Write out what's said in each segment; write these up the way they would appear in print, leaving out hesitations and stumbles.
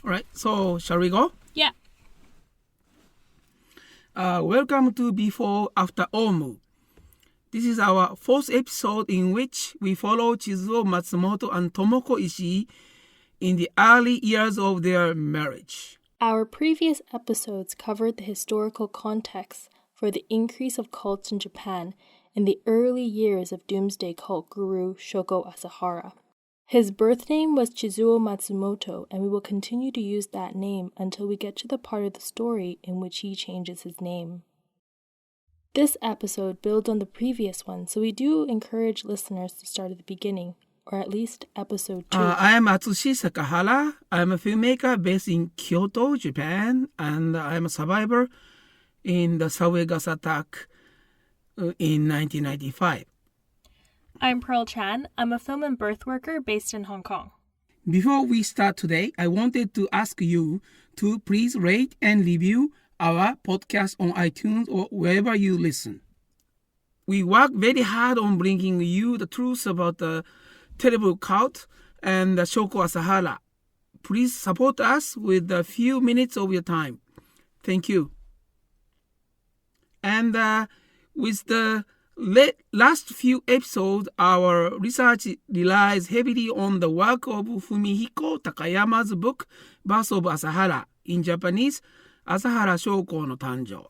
All right, so shall we go? Yeah. Welcome to Before After Omu. This is our fourth episode in which we follow Chizuo Matsumoto and Tomoko Ishii in the early years of their marriage. Our previous episodes covered the historical context for the increase of cults in Japan in the early years of doomsday cult guru Shoko Asahara. His birth name was Chizuo Matsumoto, and we will continue to use that name until we get to the part of the story in which he changes his name. This episode builds on the previous one, so we do encourage listeners to start at the beginning, or at least episode 2. I am Atsushi Sakahara. I am a filmmaker based in Kyoto, Japan, and I am a survivor in the subway gas attack in 1995. I'm Pearl Chan. I'm a film and birth worker based in Hong Kong. Before we start today, I wanted to ask you to please rate and review our podcast on iTunes or wherever you listen. We work very hard on bringing you the truth about the terrible cult and the Shoko Asahara. Please support us with a few minutes of your time. Thank you. And with the last few episodes, our research relies heavily on the work of Fumihiko Takayama's book, Birth of Asahara, in Japanese, Asahara Shoko no Tanjo,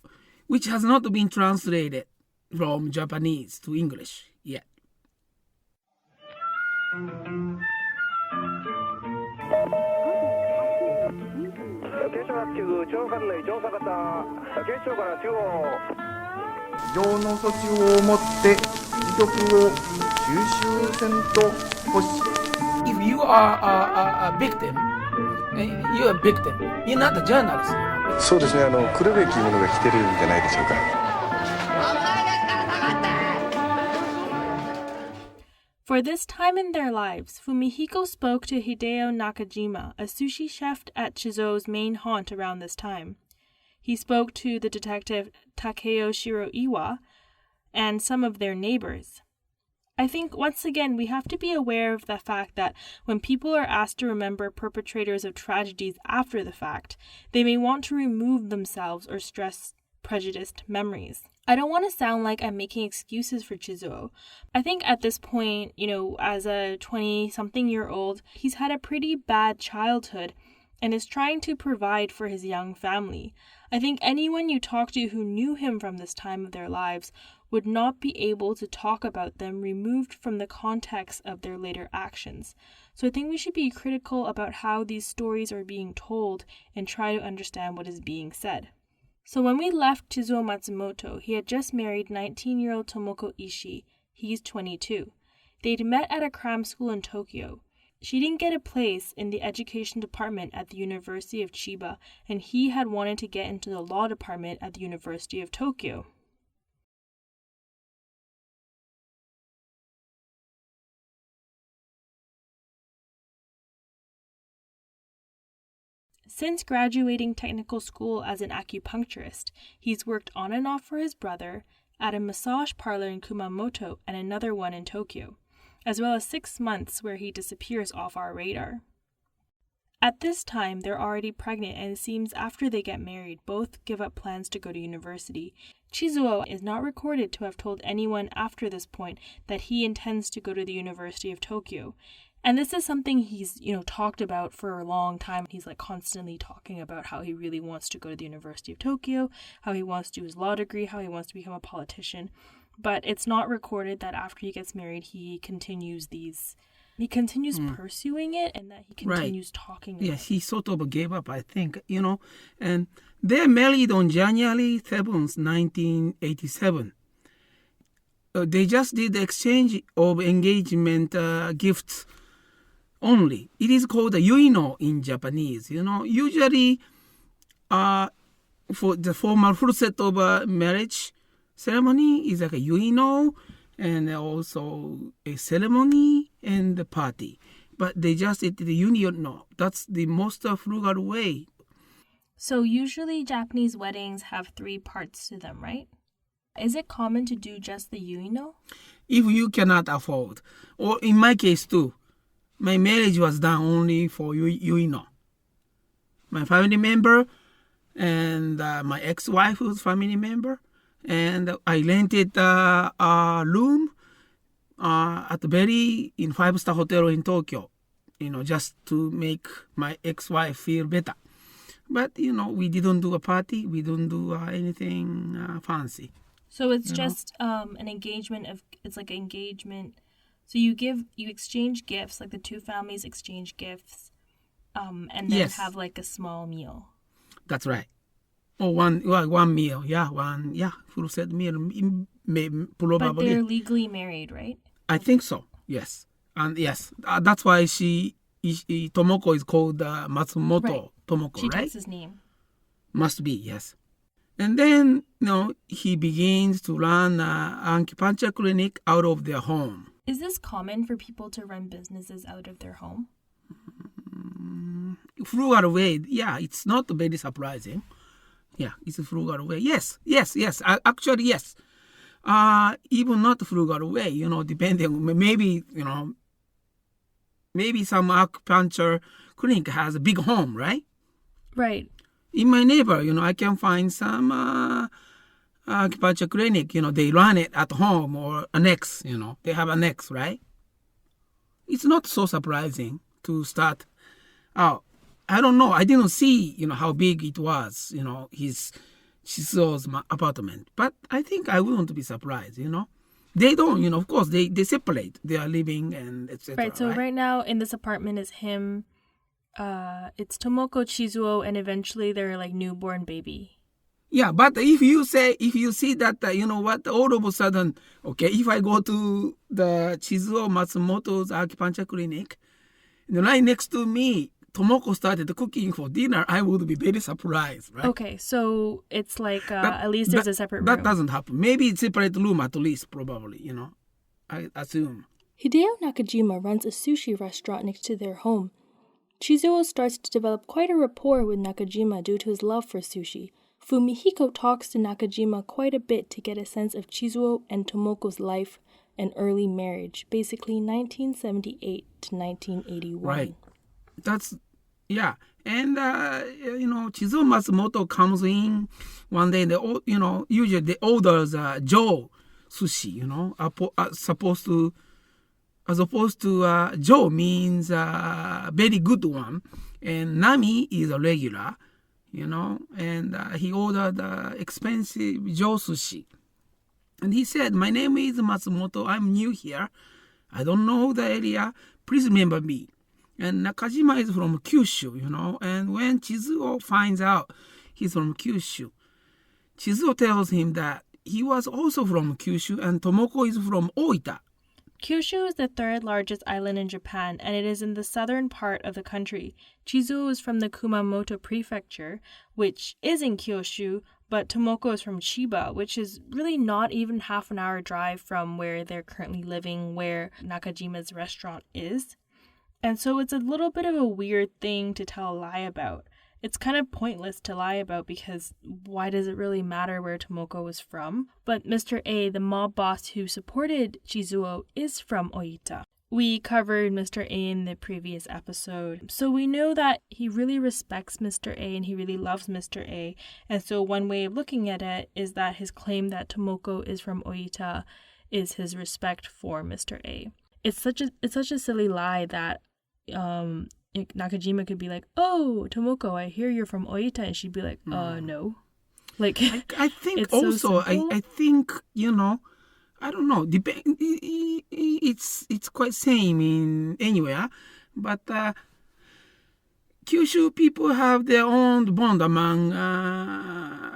which has not been translated from Japanese to English yet. If you are a victim, you're a victim. You're not a journalist. そうですね、来るべきものが来てるんじゃないでしょうか。For this time in their lives, Fumihiko spoke to Hideo Nakajima, a sushi chef at Chizuo's main haunt around this time. He spoke to the detective Takeo Shiroiwa and some of their neighbors. I think, once again, we have to be aware of the fact that when people are asked to remember perpetrators of tragedies after the fact, they may want to remove themselves or stress prejudiced memories. I don't want to sound like I'm making excuses for Chizuo. I think at this point, as a 20-something-year-old, he's had a pretty bad childhood and is trying to provide for his young family. I think anyone you talk to who knew him from this time of their lives would not be able to talk about them removed from the context of their later actions. So I think we should be critical about how these stories are being told and try to understand what is being said. So when we left Chizuo Matsumoto, he had just married 19-year-old Tomoko Ishii. He's 22. They'd met at a cram school in Tokyo. She didn't get a place in the education department at the University of Chiba, and he had wanted to get into the law department at the University of Tokyo. Since graduating technical school as an acupuncturist, he's worked on and off for his brother, at a massage parlor in Kumamoto and another one in Tokyo, as well as 6 months where he disappears off our radar. At this time, they're already pregnant, and it seems after they get married, both give up plans to go to university. Chizuo is not recorded to have told anyone after this point that he intends to go to the University of Tokyo. And this is something he's, talked about for a long time. He's constantly talking about how he really wants to go to the University of Tokyo, how he wants to do his law degree, how he wants to become a politician. But it's not recorded that after he gets married, he continues pursuing it, and that he continues talking about it. Yes, he sort of gave up, I think, And they married on January 7th, 1987. They just did the exchange of engagement gifts only. It is called a yuino in Japanese. Usually for the formal full set of a marriage ceremony is like a yuino and also a ceremony and a party. But they just did the yuino. That's the most frugal way. So usually Japanese weddings have 3 parts to them, right? Is it common to do just the yuino? If you cannot afford, or in my case too, my marriage was done only for yuino. my family member, and my ex-wife's family member. And I rented a room at in 5-star hotel in Tokyo, just to make my ex-wife feel better. But, we didn't do a party. We didn't do anything fancy. So it's just an engagement it's like engagement. So you exchange gifts, like the two families exchange gifts, and then have like a small meal. That's right. Or one meal, full set meal, probably. But they're legally married, right? I think so, yes. And yes, that's why Tomoko is called Matsumoto, right. Tomoko, she right? takes his name. Must be, yes. And then, he begins to run an acupuncture clinic out of their home. Is this common for people to run businesses out of their home? Frugal way, yeah, it's not very surprising. Yeah, it's a frugal way. Yes. Actually, yes. Even not frugal way, depending, maybe some acupuncture clinic has a big home, right? Right. In my neighbor, I can find some acupuncture clinic, they run it at home or annex, they have annex, right? It's not so surprising to start out. I don't know. I didn't see, how big it was, his Chizuo's apartment. But I think I wouldn't be surprised, They don't, of course, they separate their living and etc. Right, so right now in this apartment is him, it's Tomoko, Chizuo, and eventually their like newborn baby. Yeah, but if you see that, all of a sudden, okay, if I go to the Chizuo Matsumoto's acupuncture clinic, right next to me, Tomoko started cooking for dinner, I would be very surprised, right? Okay, so it's like at least there's a separate room. That doesn't happen. Maybe it's separate room at least, probably, I assume. Hideo Nakajima runs a sushi restaurant next to their home. Chizuo starts to develop quite a rapport with Nakajima due to his love for sushi. Fumihiko talks to Nakajima quite a bit to get a sense of Chizuo and Tomoko's life and early marriage, basically 1978 to 1981. Right. That's, yeah. And, Chizuo Matsumoto comes in one day, usually they orders Joe sushi, as opposed to Joe means very good one. And Nami is a regular, and he ordered expensive Joe sushi. And he said, my name is Matsumoto. I'm new here. I don't know the area. Please remember me. And Nakajima is from Kyushu, And when Chizuo finds out he's from Kyushu, Chizuo tells him that he was also from Kyushu and Tomoko is from Oita. Kyushu is the third largest island in Japan, and it is in the southern part of the country. Chizuo is from the Kumamoto prefecture, which is in Kyushu, but Tomoko is from Chiba, which is really not even half an hour drive from where they're currently living, where Nakajima's restaurant is. And so it's a little bit of a weird thing to tell a lie about. It's kind of pointless to lie about because why does it really matter where Tomoko was from? But Mr. A, the mob boss who supported Chizuo, is from Oita. We covered Mr. A in the previous episode. So we know that he really respects Mr. A and he really loves Mr. A. And so one way of looking at it is that his claim that Tomoko is from Oita is his respect for Mr. A. It's such a silly lie that Nakajima could be like, "Oh, Tomoko, I hear you're from Oita," and she'd be like, no." Like, I think it's also, so I think, I don't know. It's quite same in anywhere, but Kyushu people have their own bond among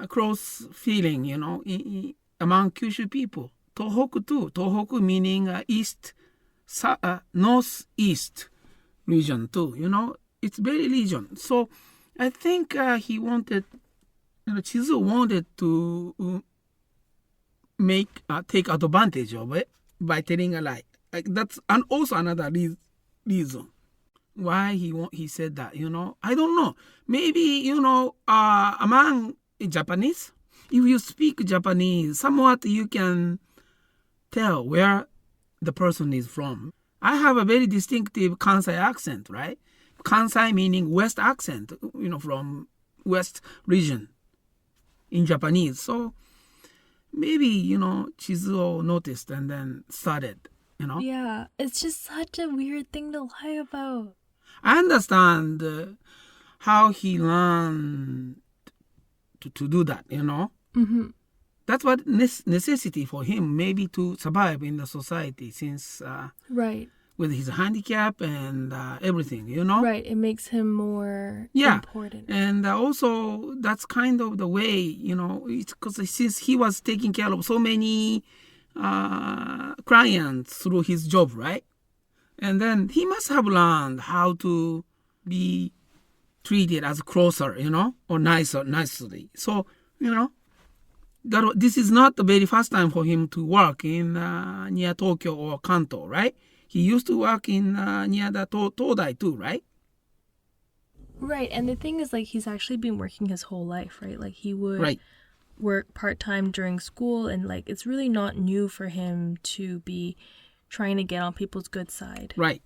cross feeling, among Kyushu people. Tohoku too. Tohoku meaning east, northeast region too. It's very region. So I think he wanted, Chizuo wanted to take advantage of it by telling a lie. Like that's also another reason why he said that. I don't know. Maybe among Japanese, if you speak Japanese, somewhat you can tell where the person is from. I have a very distinctive Kansai accent, right? Kansai meaning West accent, from West region in Japanese. So maybe, Chizuo noticed and then started, Yeah, it's just such a weird thing to lie about. I understand how he learned to do that, Mm-hmm. That's what necessity for him, maybe to survive in the society since Right. with his handicap and everything, Right, it makes him more Yeah. important. And also that's kind of the way, it's because since he was taking care of so many clients through his job, right? And then he must have learned how to be treated as closer, or nicely. So, this is not the very first time for him to work in near Tokyo or Kanto, right? He used to work in near the Todai too, right? Right, and the thing is, like, he's actually been working his whole life, right? Like, he would Right. work part-time during school, and, like, it's really not new for him to be trying to get on people's good side. Right.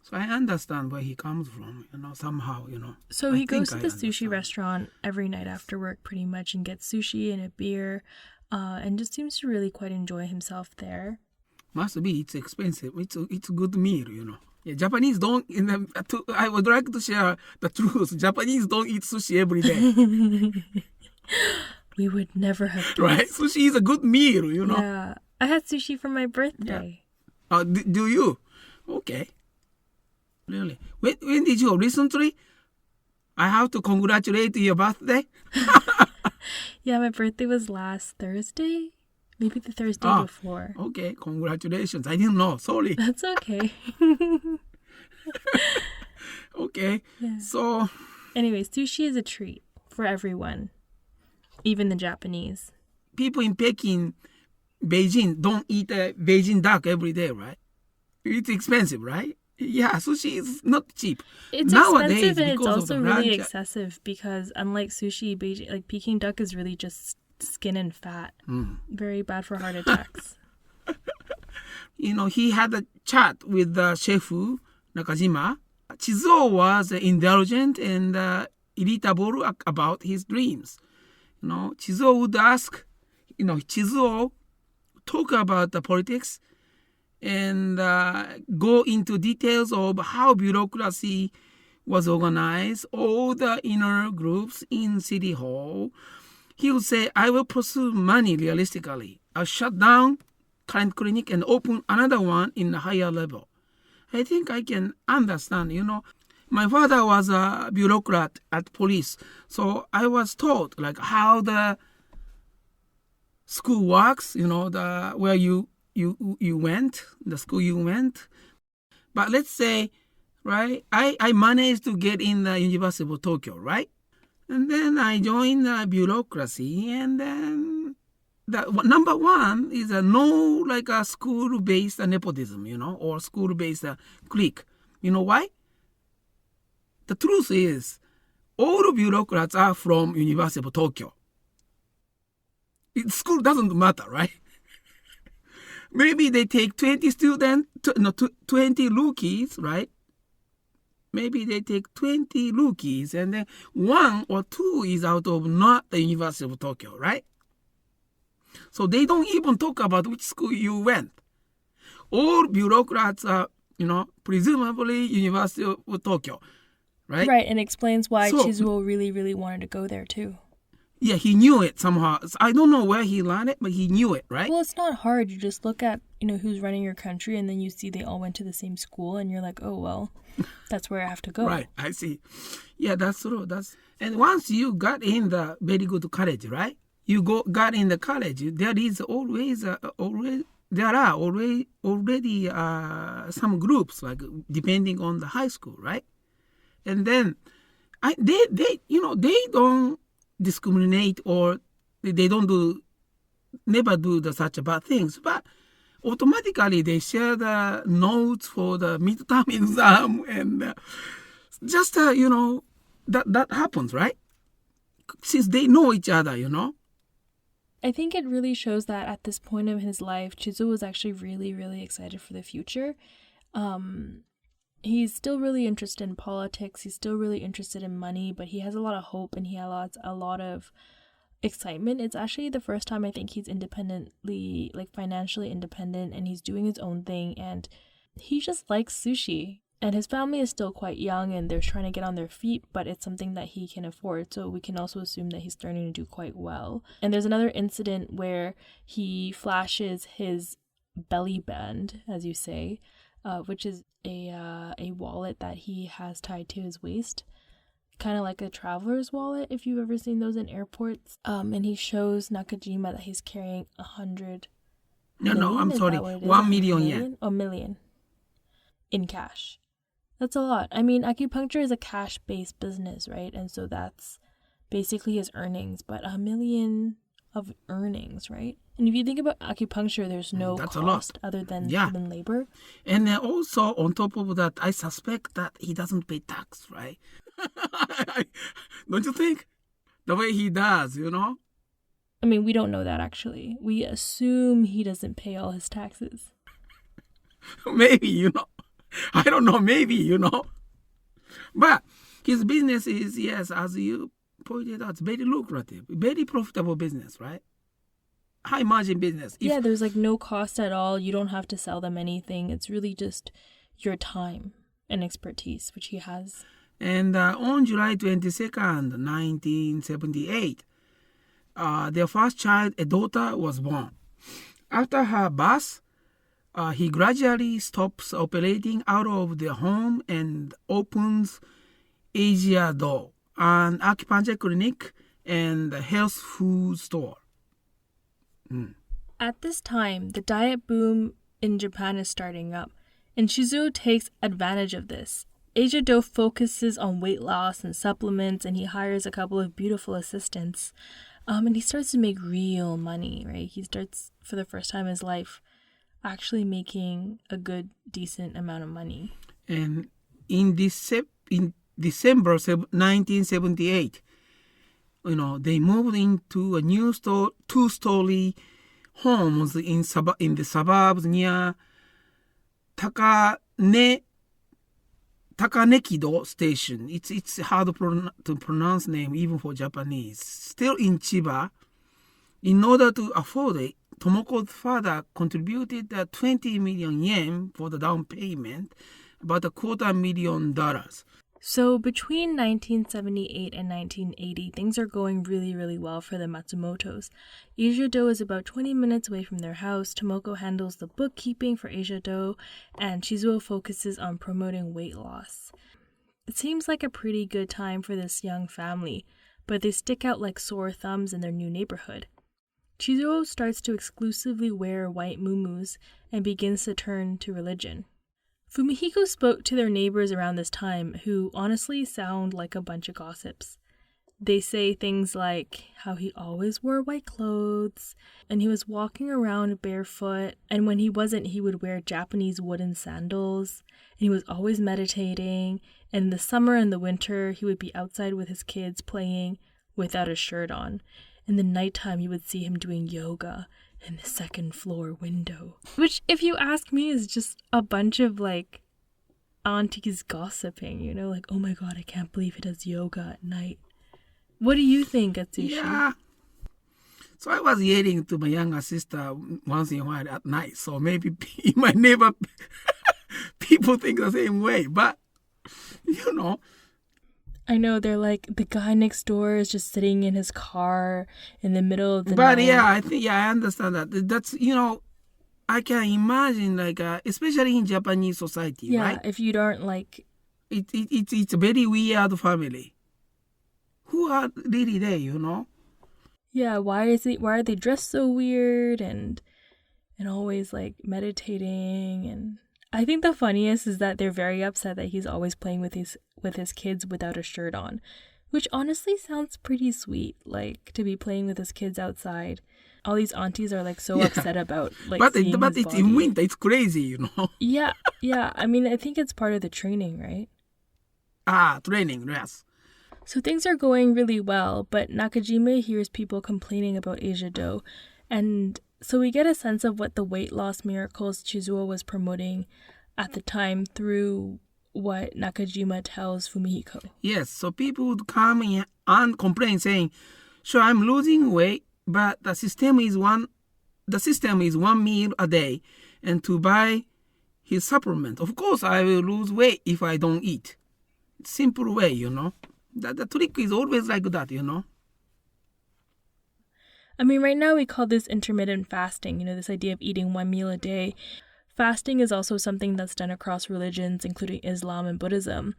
So I understand where he comes from, somehow, So I he goes think to I the sushi understand. restaurant every night after work, pretty much, and gets sushi and a beer, and just seems to really quite enjoy himself there. Must be, it's expensive. It's a good meal, Yeah, Japanese don't, I would like to share the truth. Japanese don't eat sushi every day, We would never have guessed. right? Sushi is a good meal, Yeah, I had sushi for my birthday. Do you? Okay. Really? When did you? Recently? I have to congratulate your birthday. Yeah, my birthday was last Thursday. Maybe the Thursday before. Okay, congratulations. I didn't know. Sorry. That's okay. Okay. Yeah. So, Anyway, sushi is a treat for everyone, even the Japanese. people in Peking, Beijing, don't eat a Beijing duck every day, right? It's expensive, right? Yeah, sushi is not cheap. It's Nowadays, expensive, and it's because of also the really ranch- excessive because unlike sushi, Beijing, like Peking duck is really just skin and fat. Very bad for heart attacks. He had a chat with the chef Nakajima. Chizuo was indulgent and irritable about his dreams. Chizuo would ask, Chizuo talk about the politics and go into details of how bureaucracy was organized, all the inner groups in City Hall. He would say, I will pursue money realistically. I'll shut down current clinic and open another one in a higher level. I think I can understand, My father was a bureaucrat at police, so I was taught like how the school works, where you went, the school you went. But let's say, right, I managed to get in the University of Tokyo, right? And then I joined the bureaucracy, and then number one is no like a school-based nepotism, or school-based clique. You know why? The truth is, all bureaucrats are from University of Tokyo. School doesn't matter, right? Maybe they take 20 students, 20 rookies, right? Maybe they take 20 rookies and then 1 or 2 is out of not the University of Tokyo, right? So they don't even talk about which school you went. All bureaucrats are, presumably University of Tokyo, right? Right, and explains why So- Chizuo really, really wanted to go there too. Yeah, he knew it somehow. I don't know where he learned it, but he knew it, right? Well, it's not hard. You just look at, who's running your country, and then you see they all went to the same school, and you're like, oh, well, that's where I have to go. Right, I see. Yeah, that's true. And once you got in the very good college, right? Got in the college. There is always there are already some groups like depending on the high school, right? And then they don't discriminate or they don't never do such bad things, but automatically they share the notes for the midterm exam and just that happens, right? Since they know each other, I think it really shows that at this point of his life, Chizuo was actually really, really excited for the future. He's still really interested in politics. He's still really interested in money, but he has a lot of hope and he has a lot of excitement. It's actually the first time I think he's independently, like financially independent, and he's doing his own thing, and he just likes sushi. And his family is still quite young and they're trying to get on their feet, but it's something that he can afford. So we can also assume that he's starting to do quite well. And there's another incident where he flashes his belly band, as you say, which is a wallet that he has tied to his waist. Kind of like a traveler's wallet, if you've ever seen those in airports. And he shows Nakajima that he's carrying 100 No, I'm Is sorry. that what it is? 1 million yen. A million in cash. That's a lot. I mean, acupuncture is a cash-based business, right? And so that's basically his earnings, but 1 million of earnings, right? And if you think about acupuncture, there's no That's cost other than human labor. And then also, on top of that, I suspect that he doesn't pay tax, right? Don't you think? The way he does, you know? I mean, we don't know that actually. We assume he doesn't pay all his taxes. Maybe, you know. I don't know, maybe, you know. But his business is, yes, as you pointed out, it's very lucrative, very profitable business, right? High margin business. Yeah, there's like no cost at all. You don't have to sell them anything. It's really just your time and expertise, which he has. And on July 22nd, 1978, their first child, a daughter, was born. After her birth, he gradually stops operating out of the home and opens Asia Do, an acupuncture clinic and a health food store. At this time, the diet boom in Japan is starting up, and Chizuo takes advantage of this. Asia Do focuses on weight loss and supplements, and he hires a couple of beautiful assistants. And he starts to make real money, right? He starts, for the first time in his life, actually making a good, decent amount of money. And in December 1978, you know, they moved into a new two-story homes in the suburbs near Takanekido station. It's hard to pronounce name even for Japanese. Still in Chiba. In order to afford it, Tomoko's father contributed 20 million yen for the down payment, about $250,000. So between 1978 and 1980, things are going really, really well for the Matsumotos. Asia Do is about 20 minutes away from their house. Tomoko handles the bookkeeping for Asia Do, and Chizuo focuses on promoting weight loss. It seems like a pretty good time for this young family, but they stick out like sore thumbs in their new neighborhood. Chizuo starts to exclusively wear white muumuus and begins to turn to religion. Fumihiko spoke to their neighbors around this time, who honestly sound like a bunch of gossips. They say things like how he always wore white clothes, and he was walking around barefoot, and when he wasn't, he would wear Japanese wooden sandals, and he was always meditating, and in the summer and the winter, he would be outside with his kids playing without a shirt on. In the nighttime, you would see him doing yoga in the second floor window. Which, if you ask me, is just a bunch of, like, aunties gossiping, you know? Like, oh my god, I can't believe he does yoga at night. What do you think, Atsushi? Yeah. So I was yelling to my younger sister once in a while at night. So maybe in my neighbor, people think the same way. But, you know. I know, they're like, the guy next door is just sitting in his car in the middle of the But night. yeah, I understand that. That's, you know, I can imagine, like, especially in Japanese society, right? Yeah, if you don't like... It's a very weird family. Who are really there, you know? Yeah, why are they dressed so weird and always, like, meditating? And I think the funniest is that they're very upset that he's always playing with his kids without a shirt on, which honestly sounds pretty sweet, like, to be playing with his kids outside. All these aunties are, like, so upset about, like, seeing but his it's body. in winter. It's crazy, you know? Yeah. I mean, I think it's part of the training, right? Training, yes. So things are going really well, but Nakajima hears people complaining about Asia Do, and so we get a sense of what the weight loss miracles Chizuo was promoting at the time through what Nakajima tells Fumihiko. Yes, so people would come in and complain saying, sure, I'm losing weight, but the system is one meal a day, and to buy his supplement. Of course, I will lose weight if I don't eat. Simple way, The trick is always like that, I mean, right now we call this intermittent fasting, this idea of eating one meal a day. Fasting is also something that's done across religions, including Islam and Buddhism.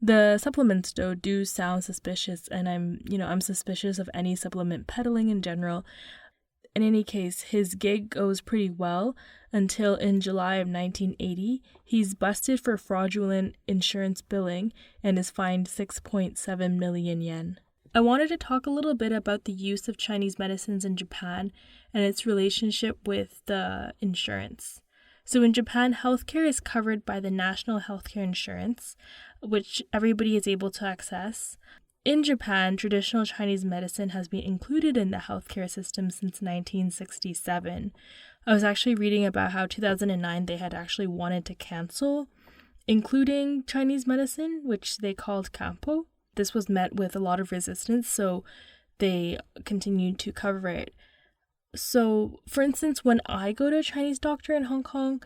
The supplements, though, do sound suspicious, and I'm suspicious of any supplement peddling in general. In any case, his gig goes pretty well until in July of 1980, he's busted for fraudulent insurance billing and is fined 6.7 million yen. I wanted to talk a little bit about the use of Chinese medicines in Japan and its relationship with the insurance. So in Japan, healthcare is covered by the National Healthcare Insurance, which everybody is able to access. In Japan, traditional Chinese medicine has been included in the healthcare system since 1967. I was actually reading about how 2009 they had actually wanted to cancel including Chinese medicine, which they called Kampo. This was met with a lot of resistance, so they continued to cover it. So, for instance, when I go to a Chinese doctor in Hong Kong,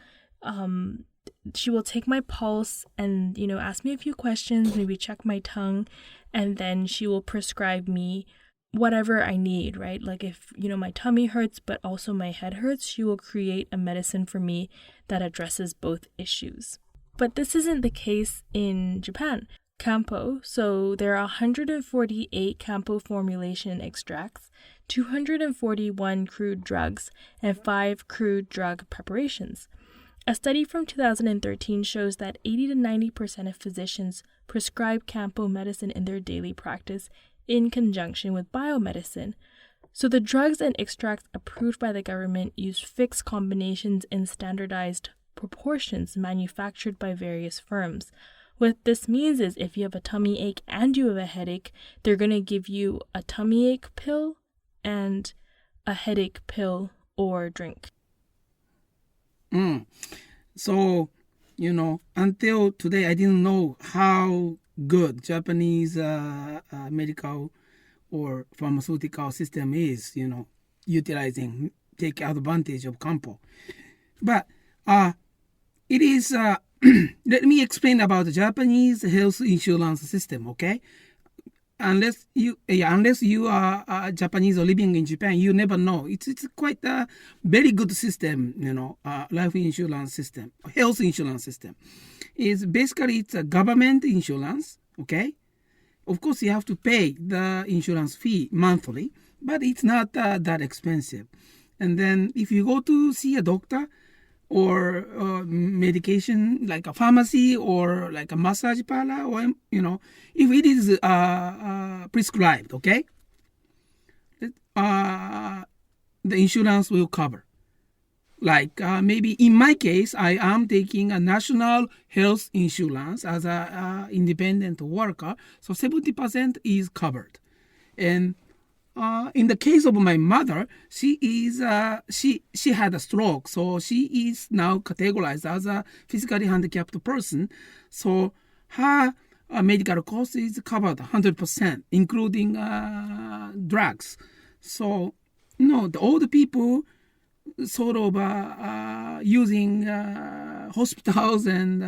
she will take my pulse and, ask me a few questions, maybe check my tongue, and then she will prescribe me whatever I need, right? Like if, my tummy hurts, but also my head hurts, she will create a medicine for me that addresses both issues. But this isn't the case in Japan. Kampo, so there are 148 Kampo formulation extracts, 241 crude drugs, and 5 crude drug preparations. A study from 2013 shows that 80 to 90% of physicians prescribe Kampo medicine in their daily practice in conjunction with biomedicine. So the drugs and extracts approved by the government use fixed combinations in standardized proportions manufactured by various firms. What this means is if you have a tummy ache and you have a headache, they're going to give you a tummy ache pill and a headache pill or drink. So, until today, I didn't know how good Japanese medical or pharmaceutical system is, utilizing, take advantage of Kampo. But it is... let me explain about the Japanese health insurance system, okay? Unless you are Japanese or living in Japan, you never know. It's quite a very good system, life insurance system, health insurance system. It's a government insurance, okay? Of course, you have to pay the insurance fee monthly, but it's not that expensive. And then if you go to see a doctor, or medication like a pharmacy or like a massage parlor, or if it is prescribed, okay, the insurance will cover. Like maybe in my case, I am taking a national health insurance as a independent worker, so 70% is covered. And in the case of my mother, she had a stroke, so she is now categorized as a physically handicapped person. So her medical cost is covered 100%, including drugs. So the old people sort of using hospitals and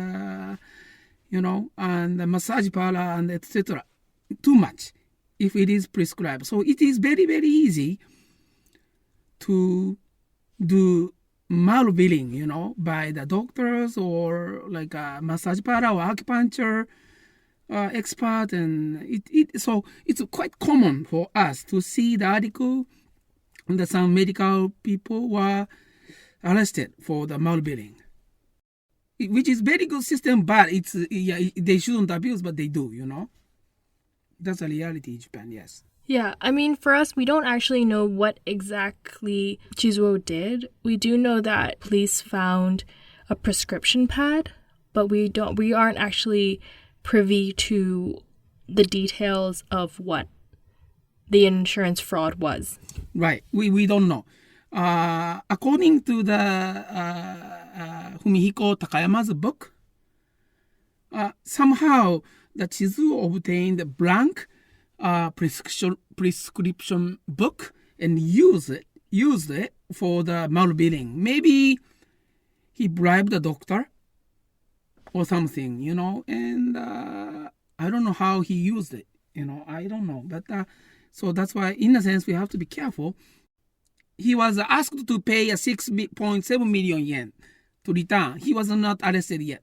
and the massage parlor and etc. too much, if it is prescribed. So it is very, very easy to do malbilling, by the doctors or like a massage parlor or acupuncture expert. And so it's quite common for us to see the article that some medical people were arrested for the malbilling, which is very good system, but they shouldn't abuse, but they do, That's a reality in Japan, yes. Yeah, I mean, for us, we don't actually know what exactly Chizuo did. We do know that police found a prescription pad, but we aren't actually privy to the details of what the insurance fraud was. Right, we don't know. According to the Fumihiko Takayama's book, somehow the Chizuo obtained a blank prescription book and used it for the malbilling. Maybe he bribed the doctor or something, and I don't know how he used it, I don't know. But so that's why, in a sense, we have to be careful. He was asked to pay a 6.7 million yen to return. He was not arrested yet.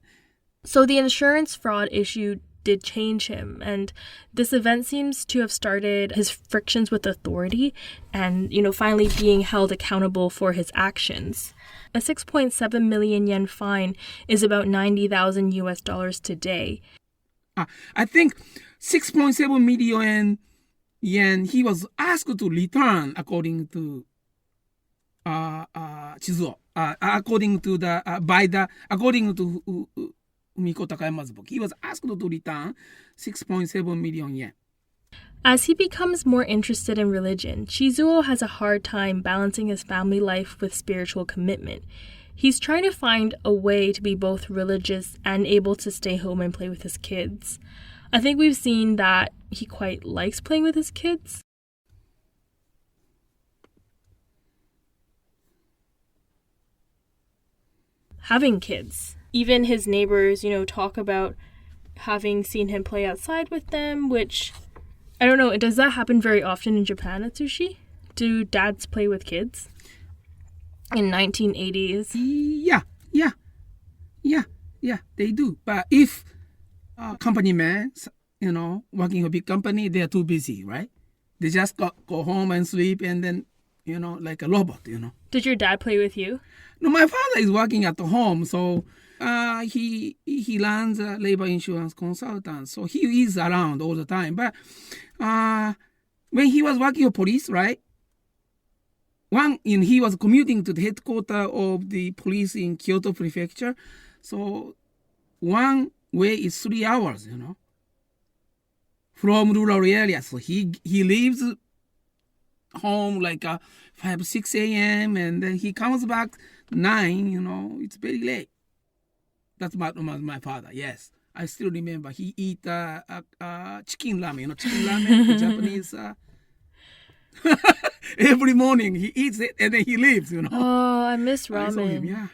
So the insurance fraud issue did change him, and this event seems to have started his frictions with authority and, finally being held accountable for his actions. A 6.7 million yen fine is about $90,000 today. I think 6.7 million yen he was asked to return, according to Chizuo. According to Miko Takayama's book, he was asked to return 6.7 million yen. As he becomes more interested in religion, Chizuo has a hard time balancing his family life with spiritual commitment. He's trying to find a way to be both religious and able to stay home and play with his kids. I think we've seen that he quite likes playing with his kids. Having kids. Even his neighbors, talk about having seen him play outside with them, which, I don't know, does that happen very often in Japan at sushi? Do dads play with kids? In 1980s? Yeah, they do. But if company men, working a big company, they are too busy, right? They just go home and sleep and then, like a robot, Did your dad play with you? No, my father is working at home, so he runs a labor insurance consultant, so he is around all the time. But when he was working for police, right? He was commuting to the headquarters of the police in Kyoto Prefecture, so one way is 3 hours, from rural areas. So he leaves home like 5, 6 a.m. and then he comes back 9. It's very late. That's my father. Yes, I still remember. He eat chicken ramen. Chicken ramen, the Japanese. Every morning he eats it and then he leaves. Oh, I miss ramen. I saw him, yeah.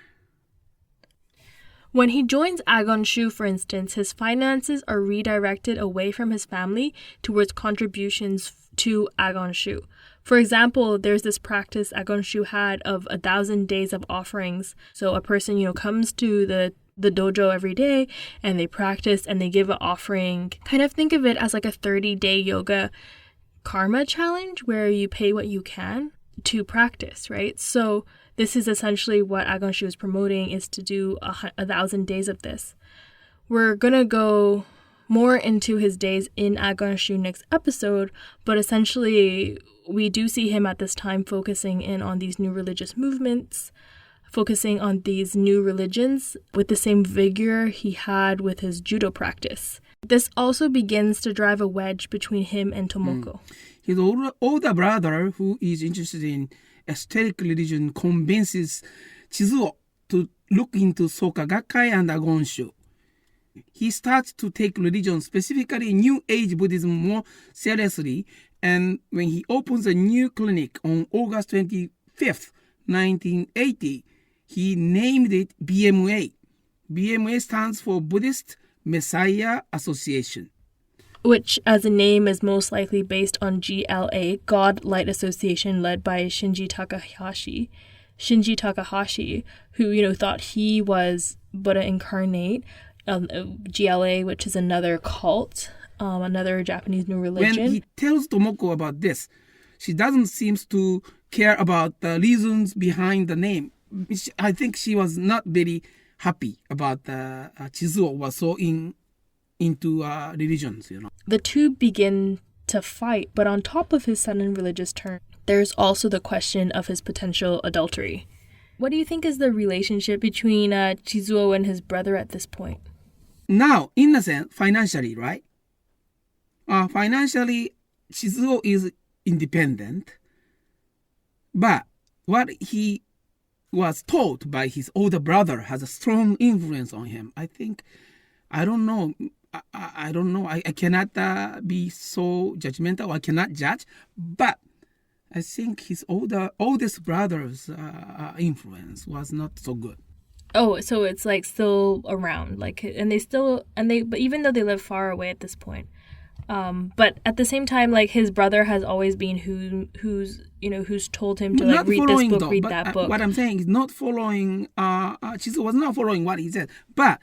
When he joins Agonshu, for instance, his finances are redirected away from his family towards contributions to Agonshu. For example, there's this practice Agonshu had of 1,000 days of offerings. So a person, comes to the dojo every day and they practice and they give an offering. Kind of think of it as like a 30-day yoga karma challenge where you pay what you can to practice, right? So this is essentially what Agonshu is promoting, is to do 1,000 days of this. We're going to go more into his days in Agonshu next episode, but essentially we do see him at this time focusing in on these new religious movements, focusing on these new religions with the same vigor he had with his judo practice. This also begins to drive a wedge between him and Tomoko. His older brother, who is interested in esoteric religion, convinces Chizuo to look into Soka Gakkai and Agonshu. He starts to take religion, specifically New Age Buddhism, more seriously, and when he opens a new clinic on August 25th, 1980, he named it BMA. BMA stands for Buddhist Messiah Association, which as a name is most likely based on GLA, God Light Association, led by Shinji Takahashi. Shinji Takahashi, who, thought he was Buddha incarnate. GLA, which is another cult, another Japanese new religion. When he tells Tomoko about this, she doesn't seem to care about the reasons behind the name. I think she was not very happy about Chizuo was so into religions, The two begin to fight, but on top of his sudden religious turn, there's also the question of his potential adultery. What do you think is the relationship between Chizuo and his brother at this point? Now, in a sense, financially, right? Financially, Chizuo is independent, but what he was taught by his older brother has a strong influence on him. I think I don't know. I don't know. I cannot be so judgmental. I cannot judge. But I think his oldest brother's influence was not so good. Oh, so it's like still around, like, but even though they live far away at this point, but at the same time, like, his brother has always been who's told him to, like, Not read this following book, though, read but, that book. What I'm saying is not following. Chizuo was not following what he said, but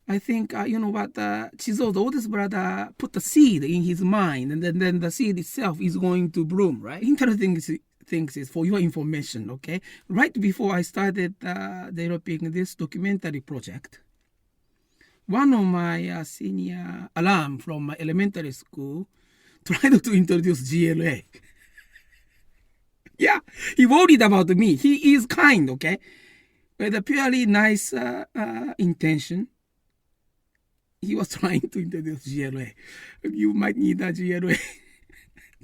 I think Chizuo's oldest brother put the seed in his mind, and then the seed itself is going to bloom, right? Interesting things is for your information, okay? Right before I started developing this documentary project, one of my senior alum from my elementary school tried to introduce GLA. Yeah, he worried about me. He is kind, okay? With a purely nice intention, he was trying to introduce GLA. You might need a GLA.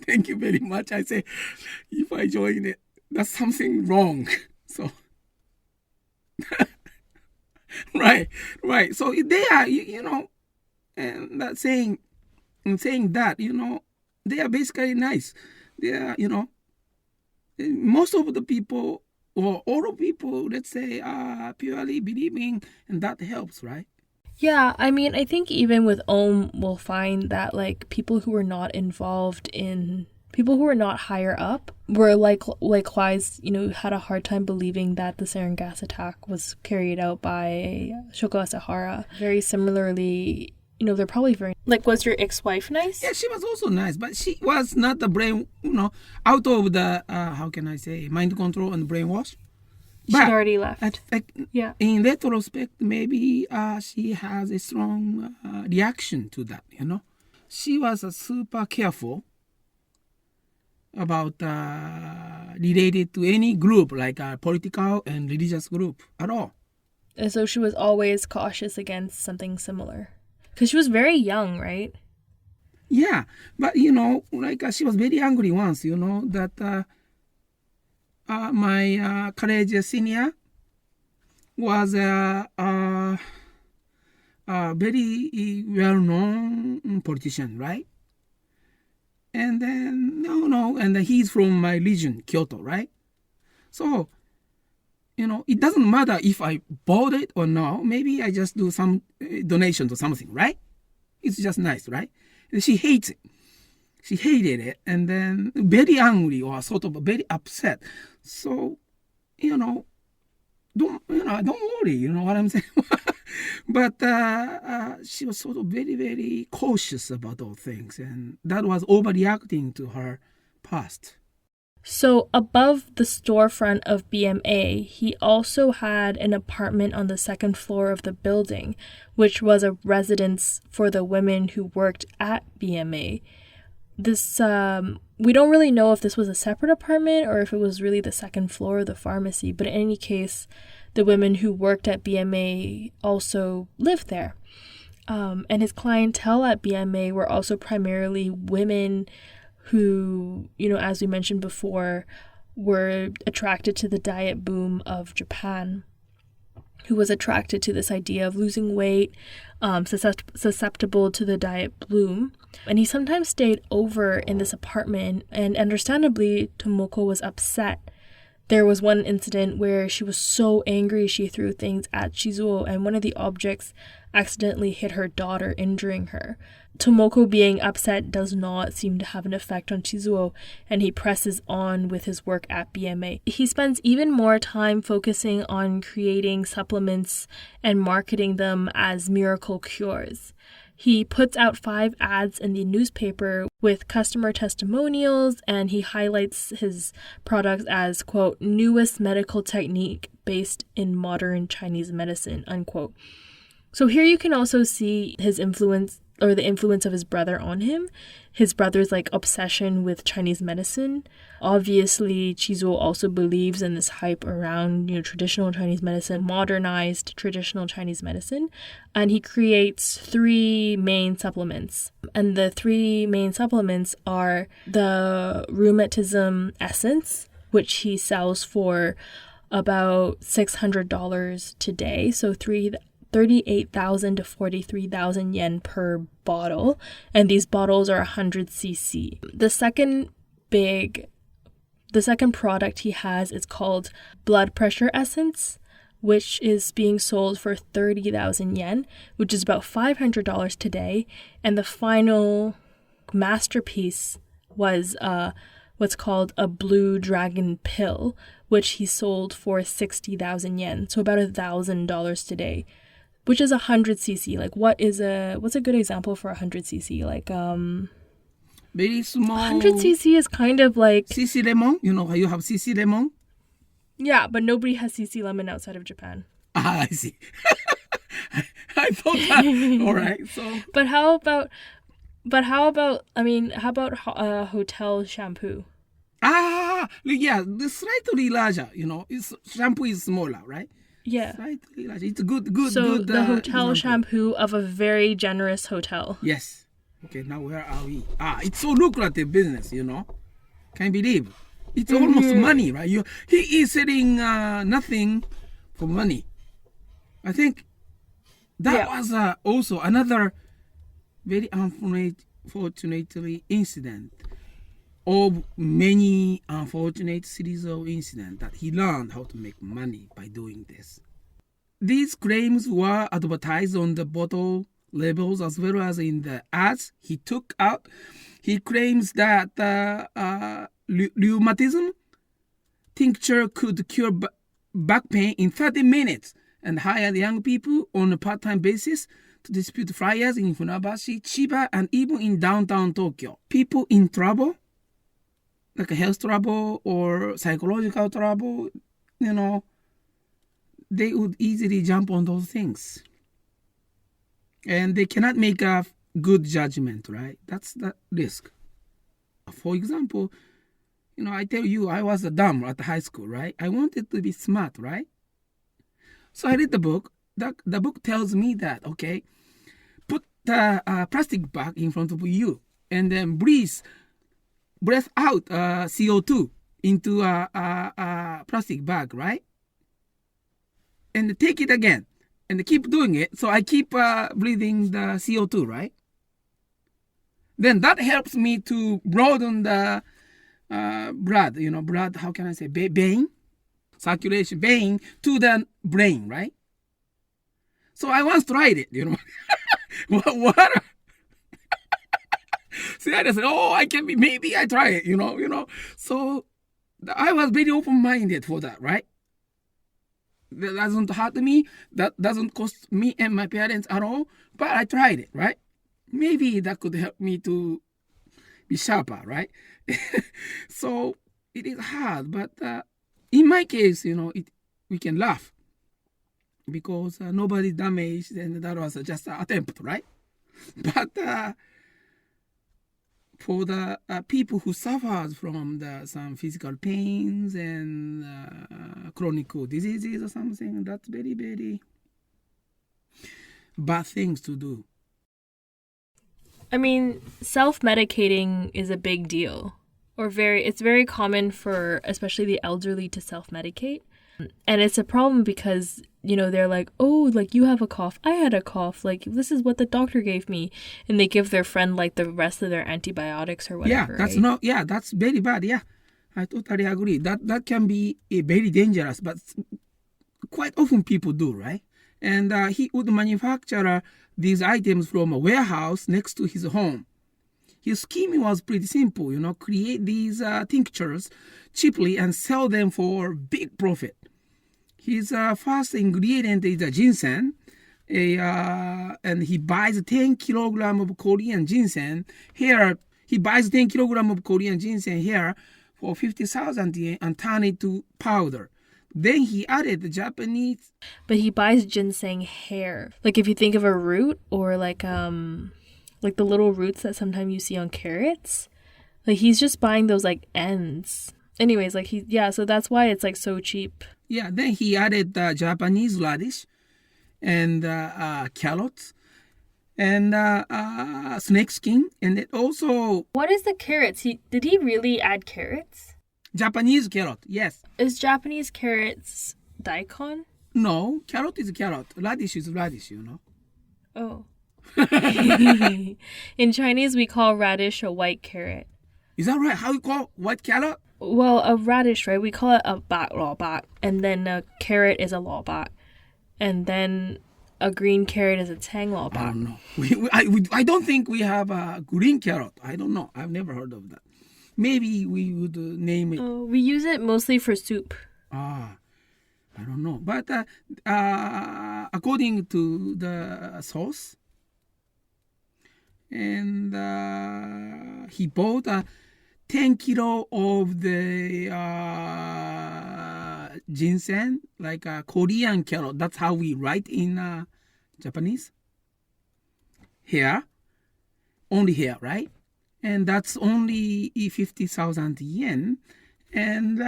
Thank you very much. I say, if I join it, that's something wrong. So, right. So they are, and that saying that, they are basically nice. They are, most of the people, or all of people, let's say, are purely believing, and that helps, right? Yeah, I mean, I think even with Om, we'll find that, like, people who were not higher up were, likewise, had a hard time believing that the sarin gas attack was carried out by Shoko Asahara. Very similarly, they're probably very, like, was your ex-wife nice? Yeah, she was also nice, but she was not the brain, out of the, how can I say, mind control and brainwash. She'd already left. Yeah. In retrospect, maybe she has a strong reaction to that, She was super careful about related to any group, like a political and religious group at all. And so she was always cautious against something similar. Because she was very young, right? Yeah, but, she was very angry once, that... my college senior was a very well-known politician, right? And then, and he's from my region, Kyoto, right? So, it doesn't matter if I bought it or not. Maybe I just do some donation to something, right? It's just nice, right? And she hates it. She hated it, and then very angry or sort of very upset. So, don't worry, you know what I'm saying? But she was sort of very, very cautious about all things, and that was overreacting to her past. So above the storefront of BMA, he also had an apartment on the second floor of the building, which was a residence for the women who worked at BMA. This, we don't really know if this was a separate apartment or if it was really the second floor of the pharmacy, but in any case, the women who worked at BMA also lived there. And his clientele at BMA were also primarily women who, as we mentioned before, were attracted to the diet boom of Japan, who was attracted to this idea of losing weight, susceptible to the diet bloom. And he sometimes stayed over in this apartment, and understandably, Tomoko was upset. There was one incident where she was so angry she threw things at Chizuo, and one of the objects accidentally hit her daughter, injuring her. Tomoko being upset does not seem to have an effect on Chizuo, and he presses on with his work at BMA. He spends even more time focusing on creating supplements and marketing them as miracle cures. He puts out 5 ads in the newspaper with customer testimonials, and he highlights his products as, quote, newest medical technique based in modern Chinese medicine, unquote. So here you can also see his influence, or the influence of his brother on him, his brother's obsession with Chinese medicine. Obviously, Chizuo also believes in this hype around, traditional Chinese medicine, modernized traditional Chinese medicine, and he creates 3 main supplements. And the 3 main supplements are the rheumatism essence, which he sells for about $600 today. So 3 38,000 to 43,000 yen per bottle, and these bottles are 100 cc. The second product he has is called blood pressure essence, which is being sold for 30,000 yen, which is about $500 today. And the final masterpiece was what's called a blue dragon pill, which he sold for 60,000 yen, so about $1,000 today, which is 100 cc. Like, what's a good example for 100 cc? Like, Very small. 100 cc is kind of like CC lemon. You know how you have CC lemon? yeah, but nobody has cc lemon outside of Japan. Ah, I see. I thought that. All right. So. How about hotel shampoo? Yeah, the slightly larger. You know, shampoo is smaller, right? Yeah. Slightly larger. It's good. So good. the hotel example. shampoo of a very generous hotel. Yes. Okay, now where are we? It's so lucrative business, you know. Can't believe. It's almost money, right? He is selling nothing for money. I think that was also another very unfortunately incident of many unfortunate series of incidents that he learned how to make money by doing this. These claims were advertised on the bottle labels as well as in the ads he took out. He claims that rheumatism tincture could cure back pain in 30 minutes and hired young people on a part-time basis to distribute flyers in Funabashi, Chiba, and even in downtown Tokyo. People in trouble, like a health trouble or psychological trouble, you know, they would easily jump on those things. And they cannot make a good judgment, right? That's the risk. For example, you know, I tell you, I was dumb at high school, right? I wanted to be smart, right? So I read the book. The book tells me that, okay, put the plastic bag in front of you and then breathe out CO2 into a plastic bag, right? And take it again. And keep doing it. So I keep breathing the CO2, right? Then that helps me to broaden the blood, how can I say, vein, circulation, vein to the brain, right? So I once tried it, What? Seriously, maybe I try it, So I was very open-minded for that, right? That doesn't hurt me. That doesn't cost me and my parents at all. But I tried it, right? Maybe that could help me to be sharper, right? So it is hard. But in my case, we can laugh because nobody damaged and that was just an attempt, right? But for the people who suffers from some physical pains and chronic diseases or something, that's very, very bad things to do. I mean, self-medicating is a big deal. It's very common for especially the elderly to self-medicate. And it's a problem because, they're like, oh, like you have a cough. I had a cough. Like, this is what the doctor gave me. And they give their friend like the rest of their antibiotics or whatever. That's very bad. Yeah, I totally agree. That can be very dangerous, but quite often people do, right? And he would manufacture these items from a warehouse next to his home. His scheme was pretty simple, create these tinctures cheaply and sell them for big profit. His first ingredient is a ginseng, and he buys 10 kilograms of Korean ginseng here. He buys 10 kilograms of Korean ginseng here for 50,000 yen and turn it to powder. Then he added the Japanese. But he buys ginseng hair. Like if you think of a root or like the little roots that sometimes you see on carrots, like he's just buying those like ends. Anyways, so that's why it's like so cheap. Yeah, then he added Japanese radish and carrots and snake skin, and it also. What is the carrots? Did he really add carrots? Japanese carrot, yes. Is Japanese carrots daikon? No, carrot is carrot. Radish is radish, you know. Oh. In Chinese, we call radish a white carrot. Is that right? How you call white carrot? Well, a radish, right? We call it a bak lo bak, and then a carrot is a lo bak, and then a green carrot is a tang lo I bak. don't know. I don't think we have a green carrot. I don't know. I've never heard of that. Maybe we would name it. Oh, we use it mostly for soup. I don't know. But according to the source, and he bought 10 kilo of the ginseng, like a Korean carrot. That's how we write in Japanese. Here. Only here, right? And that's only 50,000 yen. And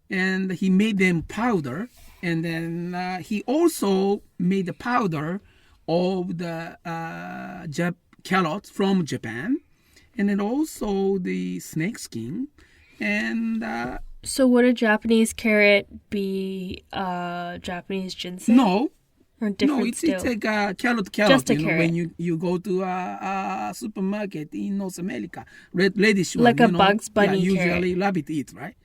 and he made them powder. And then he also made the powder of the carrots from Japan. And then also the snake skin. And So would a Japanese carrot be Japanese ginseng? no, Or different it's still? like a carrot. Just a you know, carrot. when you go to a supermarket in North America, reddish one. Like a you know, Bugs Bunny usually carrot. rabbit eats, right?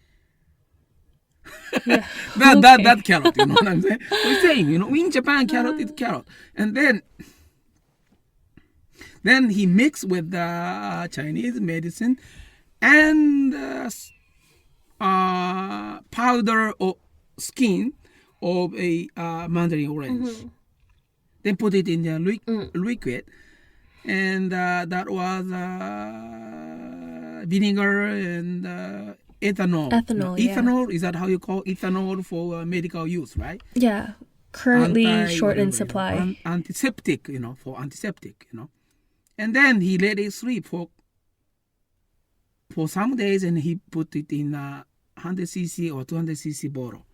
Yeah. that carrot, you know what I'm saying? We're saying, you know, in Japan, carrot is carrot. And then he mixed with the Chinese medicine and powder or skin of a mandarin orange. Then put it in the liquid. And that was vinegar and ethanol. Ethanol, yeah. Ethanol, is that how you call ethanol for medical use, right? Yeah. Currently short in whatever, supply. You know, antiseptic, you know, for antiseptic, you know. And then he let it sleep for some days, and he put it in a 100cc or 200cc bottle.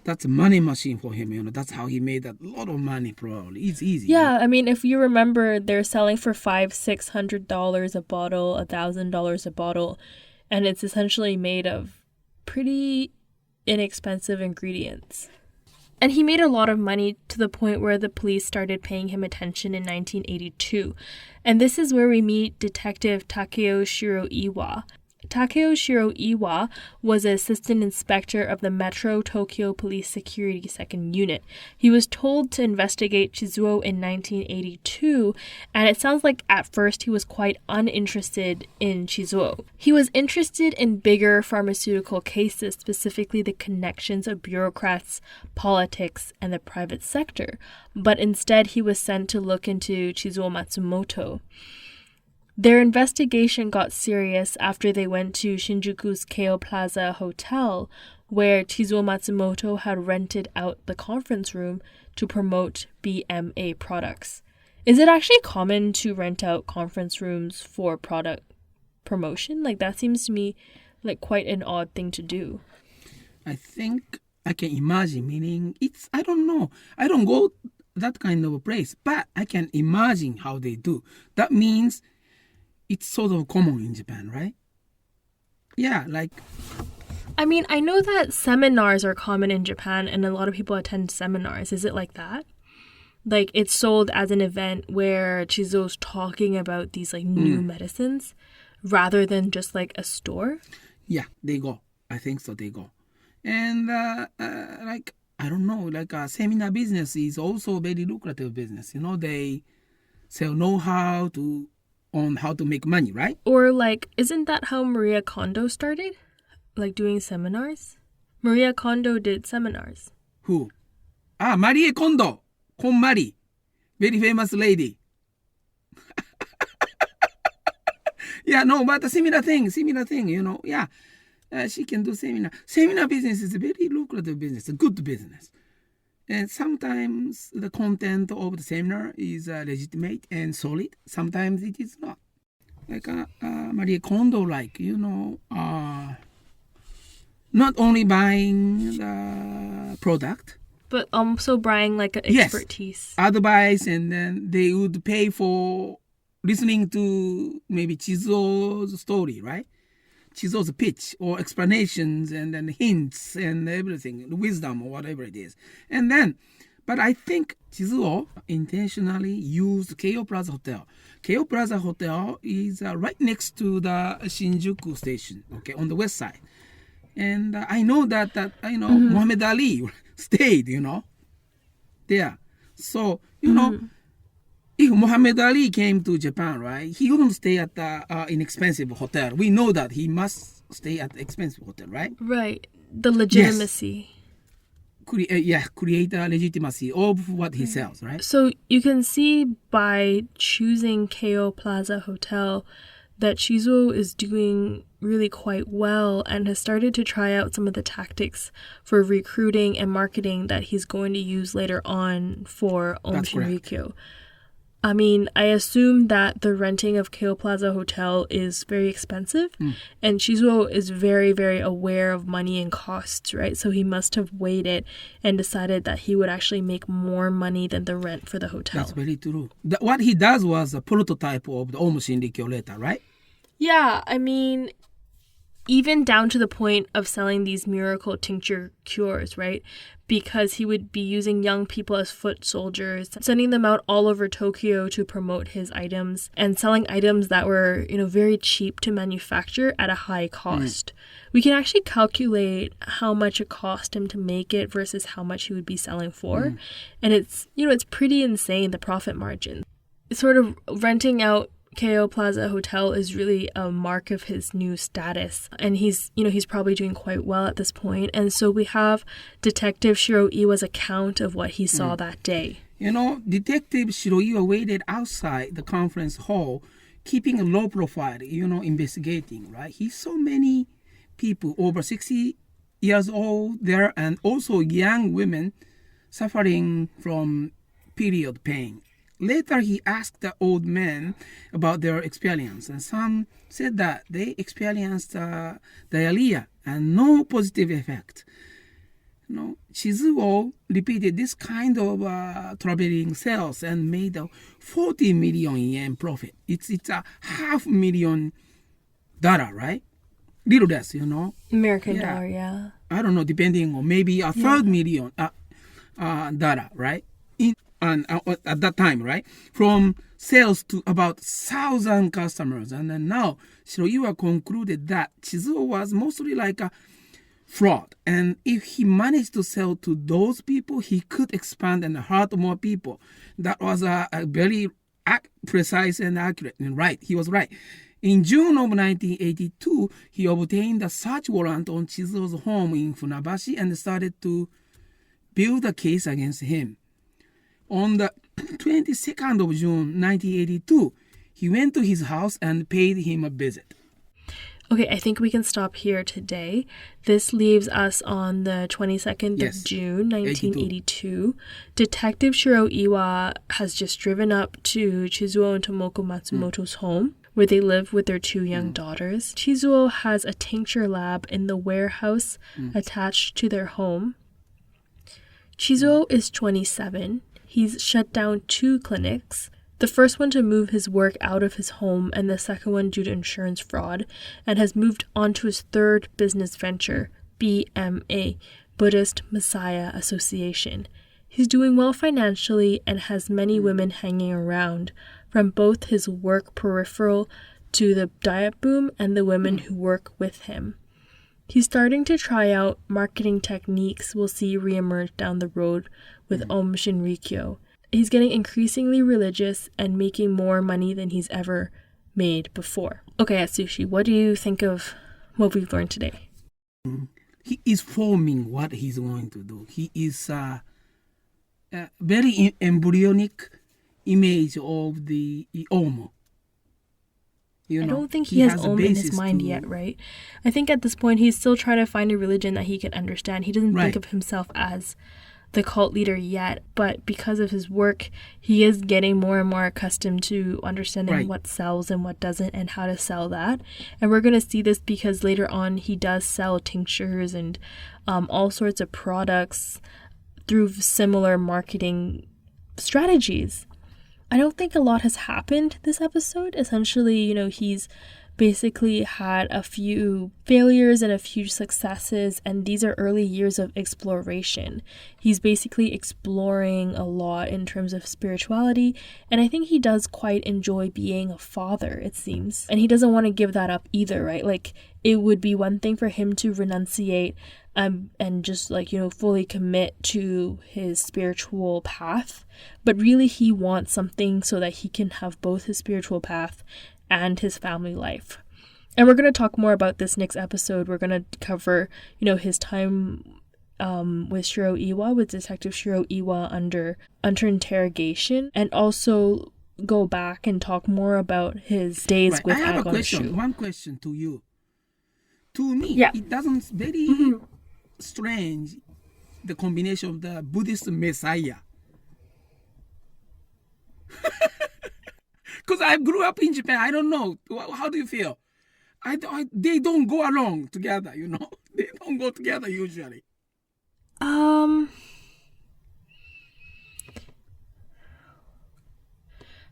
That's a money machine for him, you know. That's how he made a lot of money, probably. It's easy. Yeah, I mean, if you remember, they're selling for $500-$600 a bottle, $1,000 a bottle, and it's essentially made of pretty inexpensive ingredients. And he made a lot of money to the point where the police started paying him attention in 1982. And this is where we meet Detective Takeo Shiro-iwa. Takeo Shiro-iwa was an assistant inspector of the Metro Tokyo Police Security 2nd Unit. He was told to investigate Chizuo in 1982, and it sounds like at first he was quite uninterested in Chizuo. He was interested in bigger pharmaceutical cases, specifically the connections of bureaucrats, politics, and the private sector, but instead he was sent to look into Chizuo Matsumoto. Their investigation got serious after they went to Shinjuku's Keio Plaza Hotel, where Chizuo Matsumoto had rented out the conference room to promote BMA products. Is it actually common to rent out conference rooms for product promotion? Like, that seems to me like quite an odd thing to do. I think I can imagine, meaning I don't know. I don't go that kind of a place, but I can imagine how they do. That means it's sort of common in Japan, right? Yeah, like... I mean, I know that seminars are common in Japan and a lot of people attend seminars. Is it like that? Like, it's sold as an event where Chizuo's talking about these, like, new medicines rather than just, like, a store? Yeah, they go. I think so, they go. And, like, I don't know, like, seminar business is also very lucrative business. You know, they sell know-how on how to make money, right? Or, like, isn't that how Maria Kondo started? Like, doing seminars? Maria Kondo did seminars. Who? Marie Kondo. KonMari. Very famous lady. Yeah, no, but a similar thing, you know. Yeah, she can do seminar. Seminar business is a very lucrative business, a good business. And sometimes the content of the seminar is legitimate and solid. Sometimes it is not. Like Marie Kondo, like, you know, not only buying the product, But also buying, like, an expertise. Yes, advice, and then they would pay for listening to maybe Chizuo's story, right? Chizuo's pitch or explanations and then hints and everything, wisdom or whatever it is. And then, but I think Chizuo intentionally used Keio Plaza Hotel. Keio Plaza Hotel is right next to the Shinjuku station, okay, on the west side. And I know that Muhammad Ali stayed, there. So, if Muhammad Ali came to Japan, right, he wouldn't stay at the inexpensive hotel. We know that he must stay at the expensive hotel, right? Right. The legitimacy. Yes. Create a legitimacy of what he sells, right? So you can see by choosing Keio Plaza Hotel that Chizuo is doing really quite well and has started to try out some of the tactics for recruiting and marketing that he's going to use later on for Om Shinrikyo. I mean, I assume that the renting of Keio Plaza Hotel is very expensive, and Chizuo is very, very aware of money and costs, right? So he must have weighed it and decided that he would actually make more money than the rent for the hotel. That's very true. What he does was a prototype of the Om Shinrikyo later, right? Yeah, I mean, even down to the point of selling these miracle tincture cures, right? Because he would be using young people as foot soldiers, sending them out all over Tokyo to promote his items and selling items that were, very cheap to manufacture at a high cost. We can actually calculate how much it cost him to make it versus how much he would be selling for. And it's, it's pretty insane, the profit margin. Sort of renting out Keio Plaza Hotel is really a mark of his new status, and he's probably doing quite well at this point. And so we have Detective Shiroiwa's account of what he saw that day. Detective Shiroiwa waited outside the conference hall, keeping a low profile, investigating, right? He saw many people over 60 years old there, and also young women suffering from period pain. Later, he asked the old men about their experience, and some said that they experienced diarrhea and no positive effect. Chizuo repeated this kind of traveling sales and made a 40 million yen profit. It's a $500,000, right? Little less, American dollar, yeah. I don't know, depending on maybe a third million dollar, right? At that time, right? From sales to about 1,000 customers. And then now, Shiroiwa concluded that Chizuo was mostly like a fraud. And if he managed to sell to those people, he could expand and hurt more people. That was a very precise and accurate. And right, he was right. In June of 1982, he obtained a search warrant on Chizuo's home in Funabashi and started to build a case against him. On the 22nd of June 1982, he went to his house and paid him a visit. Okay, I think we can stop here today. This leaves us on the 22nd of June 1982. Detective Shiroiwa has just driven up to Chizuo and Tomoko Matsumoto's home, where they live with their two young daughters. Chizuo has a tincture lab in the warehouse attached to their home. Chizuo is 27. He's shut down 2 clinics, the first one to move his work out of his home and the second one due to insurance fraud, and has moved on to his third business venture, BMA, Buddhist Messiah Association. He's doing well financially and has many women hanging around, from both his work peripheral to the diet boom and the women who work with him. He's starting to try out marketing techniques we'll see reemerge down the road with Om Shinrikyo. He's getting increasingly religious and making more money than he's ever made before. Okay, Atsushi, what do you think of what we've learned today? He is forming what he's going to do. He is a very embryonic image of the Om. I don't think he has Om in his mind yet, right? I think at this point he's still trying to find a religion that he can understand. He doesn't think of himself as the cult leader yet, but because of his work, he is getting more and more accustomed to understanding what sells and what doesn't and how to sell that. And we're going to see this because later on he does sell tinctures and all sorts of products through similar marketing strategies. I don't think a lot has happened this episode. Essentially, he's basically had a few failures and a few successes, and these are early years of exploration. He's basically exploring a lot in terms of spirituality, and I think he does quite enjoy being a father, it seems. And he doesn't want to give that up either, right? Like, it would be one thing for him to renunciate and just fully commit to his spiritual path, but really he wants something so that he can have both his spiritual path and his family life. And we're going to talk more about this next episode. We're going to cover, his time with Detective Shiro Iwa under interrogation, and also go back and talk more about his days with I have Agon a question. Shu. One question to you. To me, Yeah. it doesn't very strange, the combination of the Buddhist Messiah. Because I grew up in Japan. I don't know. How do you feel? They don't go along together, They don't go together usually.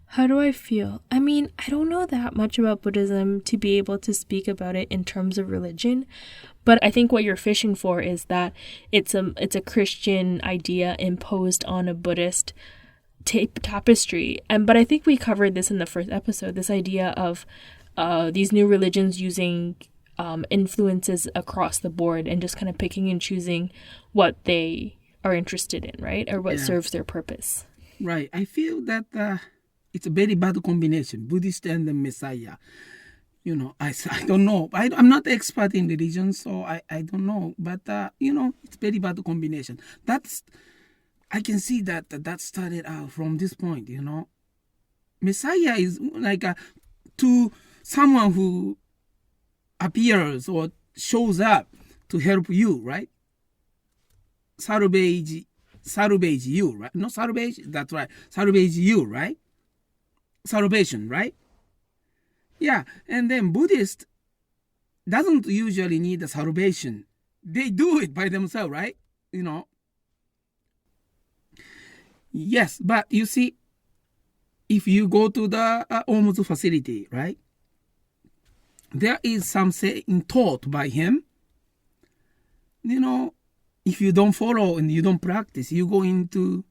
How do I feel? I mean, I don't know that much about Buddhism to be able to speak about it in terms of religion, but I think what you're fishing for is that it's a Christian idea imposed on a Buddhist tapestry. But I think we covered this in the first episode, this idea of these new religions using influences across the board and just kind of picking and choosing what they are interested in, right? Or what serves their purpose. Right. I feel that it's a very bad combination, Buddhist and the Messiah. I don't know. I'm not expert in religion, so I don't know. But, it's very bad combination. I can see that started out from this point, Messiah is like to someone who appears or shows up to help you, right? Salvage you, right? No, salvage, that's right. Salvage you, right? Salvation, right? Yeah, and then Buddhist doesn't usually need a salvation. They do it by themselves, right? Yes, but you see, if you go to the Omuzu facility, right? There is some saying taught by him. If you don't follow and you don't practice, you go into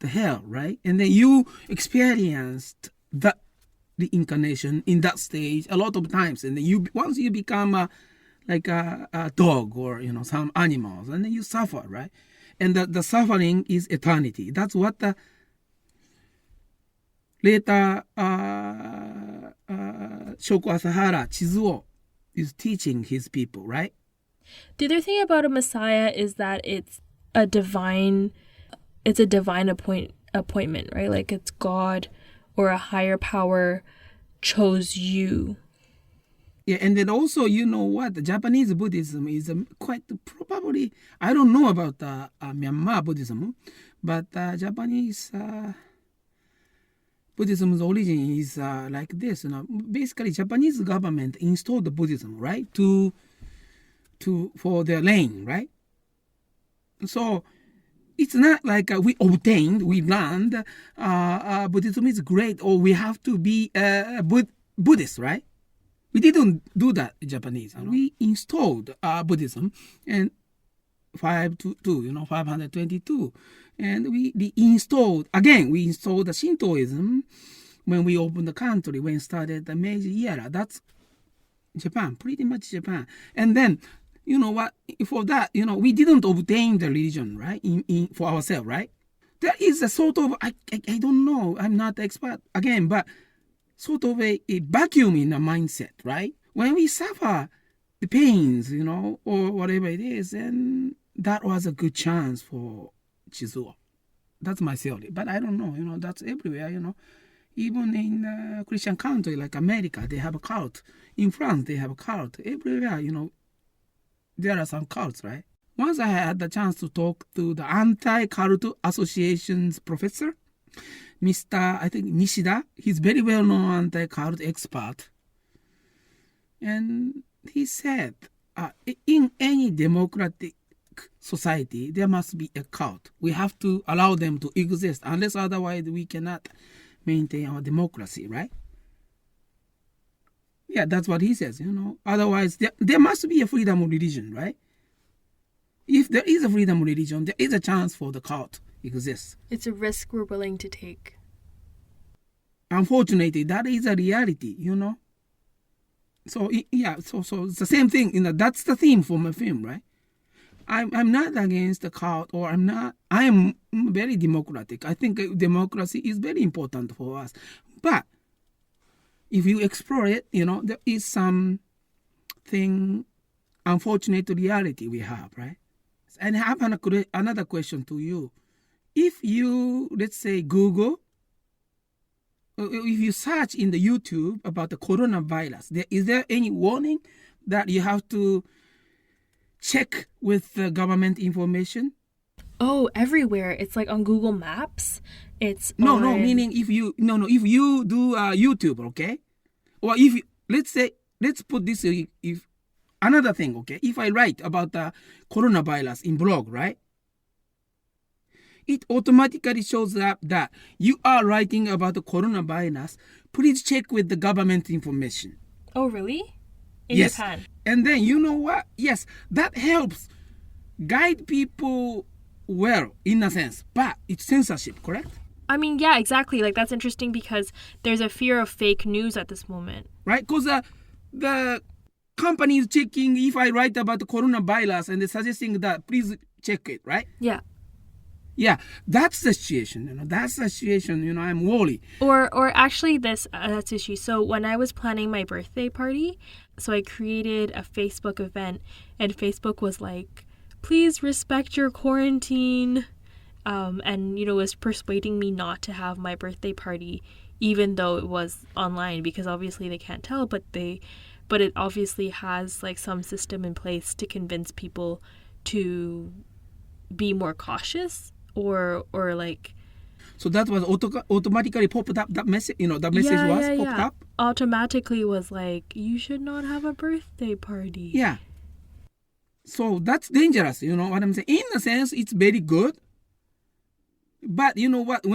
the hell, right? And then you experienced that reincarnation in that stage a lot of times, and then once you become like a dog or some animals, and then you suffer, right? And the suffering is eternity. That's what the later Shoko Asahara, Chizuo, is teaching his people, right? The other thing about a Messiah is that it's a divine appointment, right? Like, it's God or a higher power chose you. Yeah, and then also, the Japanese Buddhism is quite probably, I don't know about Myanmar Buddhism, but Japanese Buddhism's origin is like this. Basically, Japanese government installed the Buddhism, right, for their reign, right? So it's not like we learned Buddhism is great, or we have to be Buddhist, right? We didn't do that in Japanese. We installed Buddhism and 522. And we installed the Shintoism when we opened the country, when started the Meiji era. That's Japan, pretty much Japan. And then, for that, we didn't obtain the religion, right, for ourselves, right? There is a sort of, I don't know, I'm not expert, again, but sort of a vacuum in the mindset, right? When we suffer the pains, or whatever it is, and that was a good chance for Chizuo. That's my theory. But I don't know, that's everywhere, Even in Christian country like America, they have a cult. In France, they have a cult. Everywhere, there are some cults, right? Once I had the chance to talk to the Anti-Cult Association's professor, Mr. I think Nishida. He's very well-known anti-cult expert. And he said, in any democratic society, there must be a cult. We have to allow them to exist, unless otherwise we cannot maintain our democracy, right? Yeah, that's what he says, Otherwise, there must be a freedom of religion, right? If there is a freedom of religion, there is a chance for the cult exists. It's a risk we're willing to take. Unfortunately, that is a reality, So, so it's the same thing. That's the theme for my film, right? I'm not against the cult, or I am very democratic. I think democracy is very important for us. But if you explore it, there is something unfortunate reality we have, right? And I have another question to you. If you, let's say, Google, if you search in the YouTube about the coronavirus, is there any warning that you have to check with the government information? Oh, everywhere. It's like on Google Maps. It's no, on... meaning if you do YouTube, okay? Or if you, let's put this, if another thing, okay? If I write about the coronavirus in blog, right? It automatically shows up that you are writing about the coronavirus. Please check with the government information. Oh, really? In Yes. Japan? And then, you know what? Yes, that helps guide people well, in a sense. But it's censorship, correct? I mean, yeah, exactly. Like, that's interesting because there's a fear of fake news at this moment. Right? Because the company is checking if I write about the coronavirus and they're suggesting that please check it, right? Yeah. Yeah, that's the situation. That's the situation. I'm worried. Or actually, this Sushi. So when I was planning my birthday party, so I created a Facebook event, and Facebook was like, "Please respect your quarantine," and was persuading me not to have my birthday party, even though it was online, because obviously they can't tell, but it obviously has like some system in place to convince people to be more cautious. Or like, so that was automatically popped up. That message, that message popped up. Automatically was like, you should not have a birthday party. Yeah. So that's dangerous. You know what I'm saying? In a sense, it's very good. But you know what?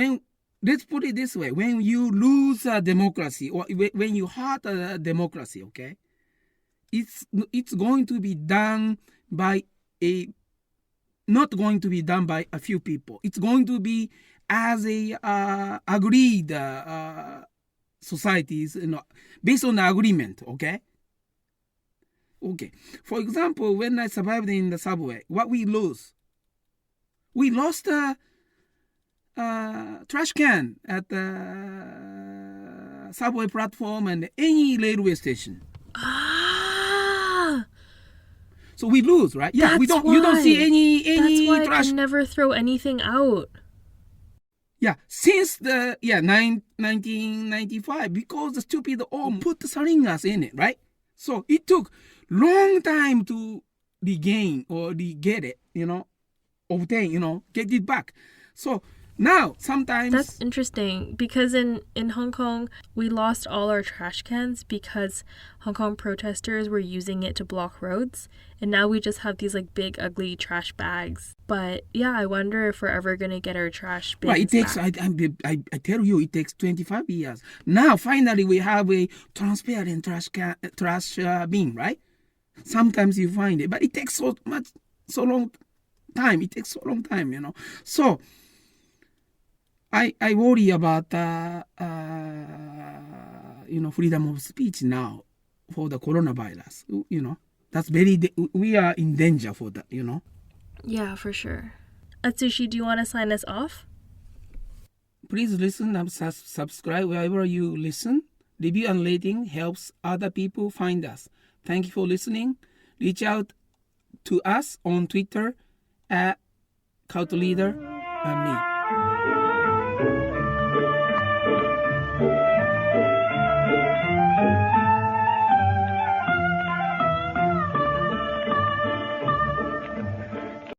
Let's put it this way: when you lose a democracy, or when you hurt a democracy, okay, it's going to be done by not going to be done by a few people. It's going to be as a agreed societies, based on the agreement, okay? Okay. For example, when I survived in the subway, what we lose? We lost a trash can at the subway platform and any railway station. So we lose, right? Yeah, That's you don't see any That's why trash. I can never throw anything out. Yeah, since 1995, because the stupid all put saringas in it, right? So it took long time to regain or get it, obtain, get it back. So now sometimes That's interesting because in Hong Kong, we lost all our trash cans because Hong Kong protesters were using it to block roads. And now we just have these like big ugly trash bags. But yeah, I wonder if we're ever going to get our trash bins right, it takes, back. I tell you, it takes 25 years. Now finally we have a transparent trash bin, right? Sometimes you find it, but it takes so long time. It takes so long time, So I worry about freedom of speech now for the coronavirus. That's we are in danger for that. Yeah, for sure. Atsushi, do you want to sign us off? Please listen and subscribe wherever you listen. Review and rating helps other people find us. Thank you for listening. Reach out to us on Twitter at Cult Leader and me.